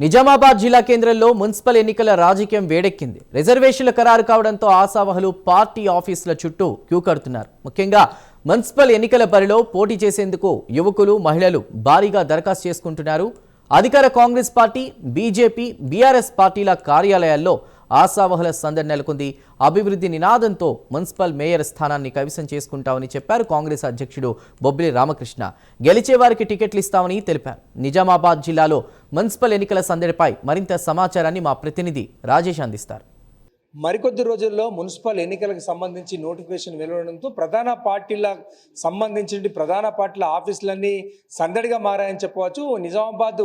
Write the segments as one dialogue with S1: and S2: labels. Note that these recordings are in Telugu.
S1: నిజామాబాద్ జిల్లా కేంద్రంలో మున్సిపల్ ఎన్నికల రాజకీయం వేడెక్కింది. రిజర్వేషన్ల ఖరారు కావడంతో ఆశావహులు పార్టీ ఆఫీసుల చుట్టూ క్యూ కడుతున్నారు. ముఖ్యంగా మున్సిపల్ ఎన్నికల బరిలో పోటీ చేసేందుకు యువకులు, మహిళలు భారీగా దరఖాస్తు చేసుకుంటున్నారు. అధికార కాంగ్రెస్ పార్టీ, బీజేపీ, బీఆర్ఎస్ పార్టీల కార్యాలయాల్లో ఆశావహుల సందడి నెలకొంది. అభివృద్ధి నినాదంతో మున్సిపల్ మేయర్ స్థానాన్ని కైవసం చేసుకుంటామని చెప్పారు కాంగ్రెస్ అధ్యక్షుడు బొబ్బిలి రామకృష్ణ. గెలిచే వారికి టికెట్లు ఇస్తామని తెలిపారు. నిజామాబాద్ జిల్లాలో మున్సిపల్ ఎన్నికల సందడిపై మరింత సమాచారాన్ని మా ప్రతినిధి రాజేష్ అందిస్తారు.
S2: మరికొద్ది రోజుల్లో మున్సిపల్ ఎన్నికలకు సంబంధించి నోటిఫికేషన్ వెలువడడంతో ప్రధాన పార్టీల ఆఫీసులన్నీ సందడిగా మారాయని చెప్పవచ్చు.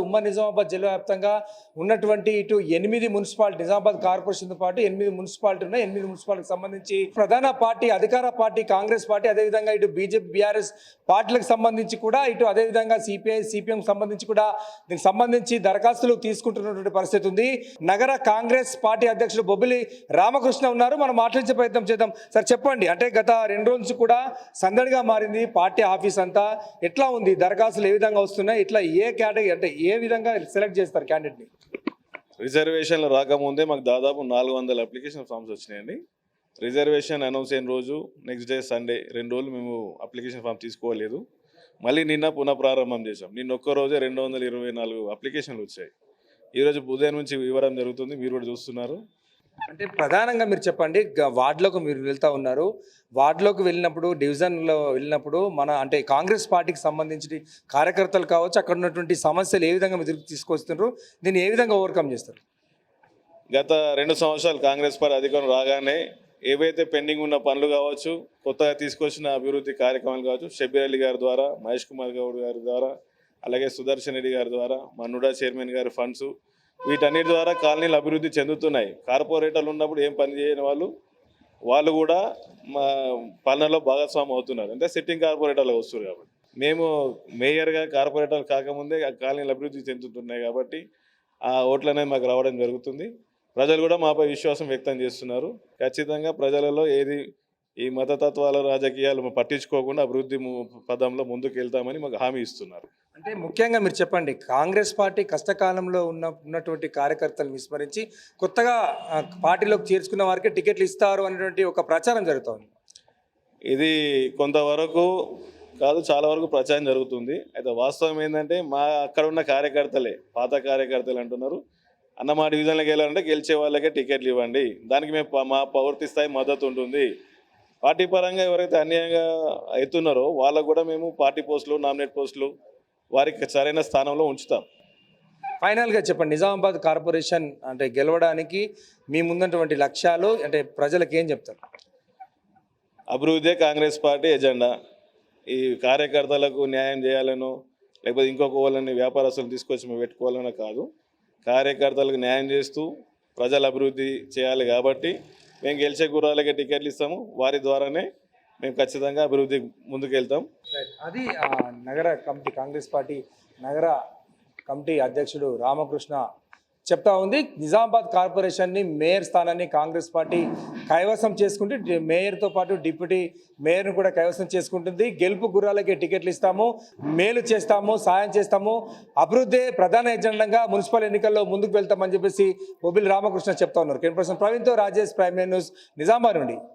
S2: ఉమ్మడి నిజామాబాద్ జిల్లా వ్యాప్తంగా ఉన్నటువంటి ఇటు 8 మున్సిపాలిటీ, నిజామాబాద్ కార్పొరేషన్తో పాటు 8 మున్సిపాలిటీ ఉన్నాయి. 8 మున్సిపాలిటీకి సంబంధించి ప్రధాన పార్టీ, అధికార పార్టీ కాంగ్రెస్ పార్టీ, అదేవిధంగా ఇటు బీజేపీ, బీఆర్ఎస్ పార్టీలకు సంబంధించి కూడా, ఇటు అదేవిధంగా సిపిఐ, సిపిఎం సంబంధించి కూడా దీనికి సంబంధించి దరఖాస్తులు తీసుకుంటున్నటువంటి పరిస్థితి ఉంది. నగర కాంగ్రెస్ పార్టీ అధ్యక్షుడు బొబ్బిలి రామకృష్ణ ఉన్నారు. మనం మాట్లాడించే ప్రయత్నం చేద్దాం. సార్ చెప్పండి, అంటే గత 2 రోజుల నుంచి కూడా సందడిగా మారింది పార్టీ ఆఫీస్ అంతా. ఎట్లా ఉంది? దరఖాస్తులు ఏ విధంగా వస్తున్నాయి? ఇట్లా ఏ కేటగిరీ, అంటే ఏ విధంగా సెలెక్ట్ చేస్తారు క్యాండిడేట్ని?
S3: రిజర్వేషన్లు రాకముందే మాకు దాదాపు 400 అప్లికేషన్ ఫామ్స్ వచ్చినాయండి. రిజర్వేషన్ అనౌన్స్ అయిన రోజు, నెక్స్ట్ డే సండే 2 రోజులు మేము అప్లికేషన్ ఫామ్ తీసుకోలేదు. మళ్ళీ నిన్న పునఃప్రారంభం చేసాం. నిన్న ఒక్క రోజే 224 అప్లికేషన్లు వచ్చాయి. ఈరోజు ఉదయం నుంచి ఇవ్వడం జరుగుతుంది, మీరు కూడా చూస్తున్నారు.
S2: అంటే ప్రధానంగా మీరు చెప్పండి, వార్డులోకి మీరు వెళ్తూ ఉన్నారు. వార్డులోకి వెళ్ళినప్పుడు, డివిజన్లో వెళ్ళినప్పుడు అంటే కాంగ్రెస్ పార్టీకి సంబంధించి కార్యకర్తలు కావచ్చు, అక్కడ ఉన్నటువంటి సమస్యలు ఏ విధంగా మీరు తీసుకొస్తున్నారు, దీన్ని ఏ విధంగా ఓవర్కమ్ చేస్తారు?
S3: గత 2 సంవత్సరాలు కాంగ్రెస్ పార్టీ అధికారం రాగానే ఏవైతే పెండింగ్ ఉన్న పనులు కావచ్చు, కొత్తగా తీసుకొచ్చిన అభివృద్ధి కార్యక్రమాలు కావచ్చు, షబ్బీర్ అలీ గారి ద్వారా, మహేష్ కుమార్ గౌడ్ గారి ద్వారా, అలాగే సుదర్శన్ రెడ్డి గారి ద్వారా, మన్నుడా చైర్మన్ గారి ఫండ్స్, వీటన్నిటి ద్వారా కాలనీలు అభివృద్ధి చెందుతున్నాయి. కార్పొరేటర్లు ఉన్నప్పుడు ఏం పని చేయని వాళ్ళు కూడా మా పాలనలో భాగస్వామి అవుతున్నారు. అంటే సిట్టింగ్ కార్పొరేటర్లు వస్తున్నారు. కాబట్టి మేము మేయర్గా కార్పొరేటర్లు కాకముందే ఆ కాలనీలు అభివృద్ధి చెందుతున్నాయి. కాబట్టి ఆ ఓట్లు అనేది మాకు రావడం జరుగుతుంది. ప్రజలు కూడా మాపై విశ్వాసం వ్యక్తం చేస్తున్నారు. ఖచ్చితంగా ప్రజలలో ఈ మతతత్వాల రాజకీయాలు పట్టించుకోకుండా అభివృద్ధి పదంలో ముందుకు వెళ్తామని మాకు హామీ ఇస్తున్నారు.
S2: అంటే ముఖ్యంగా మీరు చెప్పండి, కాంగ్రెస్ పార్టీ కష్టకాలంలో ఉన్నటువంటి కార్యకర్తలు విస్మరించి కొత్తగా పార్టీలోకి చేర్చుకున్న వారికి టికెట్లు ఇస్తారు అనేటువంటి ఒక ప్రచారం జరుగుతుంది.
S3: ఇది కొంతవరకు కాదు, చాలా వరకు ప్రచారం జరుగుతుంది. అయితే వాస్తవం ఏంటంటే అక్కడ ఉన్న కార్యకర్తలే, పాత కార్యకర్తలు అంటున్నారు, అన్న మా డివిజన్లోకి వెళ్ళాలంటే గెలిచే వాళ్ళకే టికెట్లు ఇవ్వండి, దానికి మేము మా పూర్తి స్థాయి మద్దతు ఉంటుంది. పార్టీ పరంగా ఎవరైతే అన్యాయంగా అవుతున్నారో వాళ్ళకు కూడా మేము పార్టీ పోస్టులు, నామినేట్ పోస్టులు వారికి సరైన స్థానంలో ఉంచుతాం.
S2: ఫైనల్గా చెప్పండి, నిజామాబాద్ కార్పొరేషన్ అంటే గెలవడానికి మీ ముందున్నటువంటి లక్ష్యాలు అంటే ప్రజలకు ఏం చెప్తారు?
S3: అభివృద్ధి కాంగ్రెస్ పార్టీ ఎజెండా. ఈ కార్యకర్తలకు న్యాయం చేయాలనో, లేకపోతే ఇంకొక వాళ్ళని వ్యాపారస్తులు తీసుకొచ్చి మేము పెట్టుకోవాలనో కాదు. కార్యకర్తలకు న్యాయం చేస్తూ ప్రజల అభివృద్ధి చేయాలి. కాబట్టి మేము గెలిచే గుర్రాలకే టికెట్లు ఇస్తాము. వారి ద్వారానే మేము ఖచ్చితంగా అభివృద్ధి ముందుకు వెళ్తాం.
S2: అది నగర కమిటీ, కాంగ్రెస్ పార్టీ నగర కమిటీ అధ్యక్షుడు రామకృష్ణ చెప్తా ఉంది. నిజామాబాద్ కార్పొరేషన్ని, మేయర్ స్థానాన్ని కాంగ్రెస్ పార్టీ కైవసం చేసుకుంటే మేయర్తో పాటు డిప్యూటీ మేయర్ను కూడా కైవసం చేసుకుంటుంది. గెలుపు గుర్రాలకే టికెట్లు ఇస్తాము, మేలు చేస్తాము, సాయం చేస్తాము, అభివృద్ధి ప్రధాన ఎజెండాగా మున్సిపల్ ఎన్నికల్లో ముందుకు వెళ్తామని చెప్పేసి బొబ్బిలి రామకృష్ణ చెప్తా ఉన్నారు. కెన్ పర్సన్ ప్రవీణ్తో రాజేష్, ప్రైమ్ న్యూస్, నిజామాబాద్ నుండి.